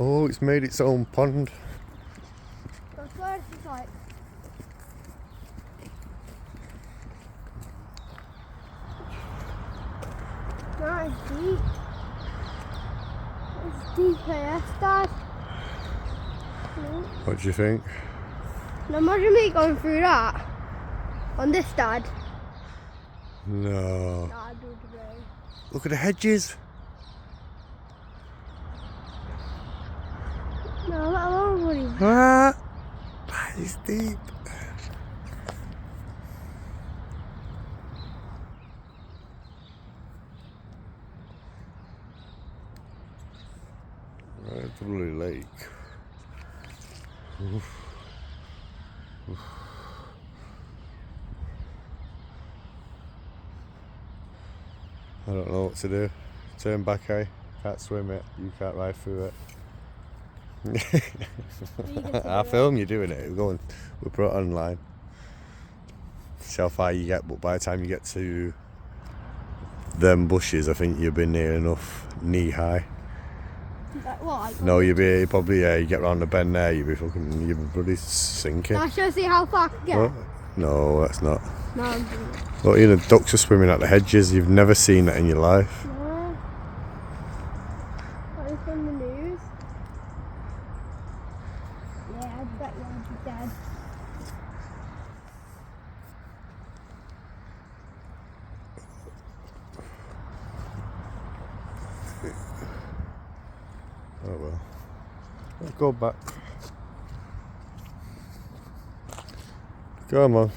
Oh, it's made its own pond. That's why it's like. No, it's deep. It's deep here, Dad. No. What do you think? Now imagine me going through that. On this, Dad. No. Dad would be. Look at the hedges. No, that alone wouldn't. Ah, that is deep. Right, it's a lovely lake. Oof. Oof. I don't know what to do. Turn back, eh? Can't swim it. You can't ride through it. I'll film you doing it. We'll put it online. See how far you get, but by the time you get to them bushes, I think you'll be near enough knee high. What? No, you probably you get round the bend there, you'll be bloody sinking. Now, shall I see how far I can get? What? No, that's not. No, I'm doing it. Look, the ducks are swimming at the hedges. You've never seen that in your life. No. That was from the news. Yeah, I bet you I'd be dead. Oh well. Let's go back. Come on.